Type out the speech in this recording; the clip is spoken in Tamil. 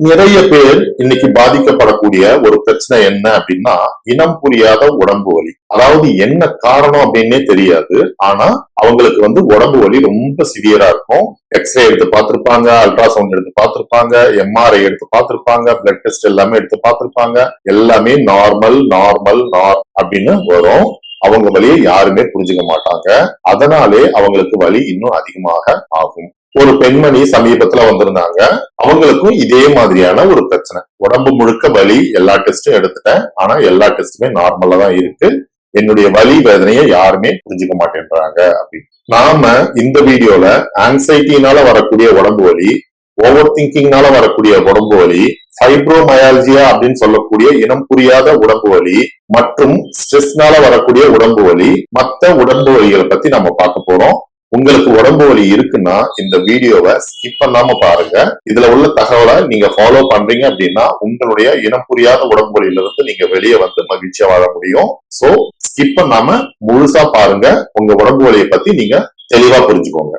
நிறைய பேர் இன்னைக்கு பாதிக்கப்படக்கூடிய ஒரு பிரச்சனை என்ன அப்படின்னா இனம் புரியாத உடம்பு வலி. அதாவது என்ன காரணம் அப்படின்னே தெரியாது. ஆனா அவங்களுக்கு உடம்பு வலி ரொம்ப சிவியரா இருக்கும். எக்ஸ்ரே எடுத்து பார்த்திருப்பாங்க, அல்ட்ராசவுண்ட் எடுத்து பார்த்திருப்பாங்க, எம்ஆர்ஐ எடுத்து பார்த்திருப்பாங்க, பிளட் டெஸ்ட் எல்லாமே எடுத்து பார்த்திருப்பாங்க. எல்லாமே நார்மல் நார்மல் அப்படின்னு வரும். அவங்க வலியை யாருமே புரிஞ்சுக்க மாட்டாங்க. அதனாலே அவங்களுக்கு வலி இன்னும் அதிகமாக ஆகும். ஒரு பெண்மணி சமீபத்துல வந்திருந்தாங்க. அவங்களுக்கும் இதே மாதிரியான ஒரு பிரச்சனை. உடம்பு முழுக்க வலி, எல்லா டெஸ்டும் எடுத்துட்டேன். ஆனா எல்லா டெஸ்டுமே நார்மலா தான் இருக்கு. என்னுடைய வலி வேதனையை யாருமே புரிஞ்சுக்க மாட்டேன்றாங்க அப்படின்னு. நாம இந்த வீடியோல ஆங்ஸைட்டினால வரக்கூடிய உடம்பு வலி, ஓவர் திங்கிங்னால வரக்கூடிய உடம்பு வலி, ஃபைப்ரோமயால்ஜியா அப்படின்னு சொல்லக்கூடிய இனம் புரியாத உடம்பு வலி மற்றும் ஸ்ட்ரெஸ்னால வரக்கூடிய உடம்பு வலி, மற்ற உடம்பு வலிகளை பத்தி நம்ம பார்க்க போறோம். உங்களுக்கு உடம்பு வலி இருக்குன்னா இந்த வீடியோவை ஸ்கிப் பண்ணாம பாருங்க. இதுல உள்ள தகவலை நீங்க ஃபாலோ பண்றீங்க அப்படின்னா உங்களுடைய இனம் புரியாத உடம்பு வலியில இருந்து நீங்க வெளியே மகிழ்ச்சியா வாழ முடியும். சோ ஸ்கிப் பண்ணாம முழுசா பாருங்க. உங்க உடம்பு வலியை பத்தி நீங்க தெளிவா புரிஞ்சுக்கோங்க.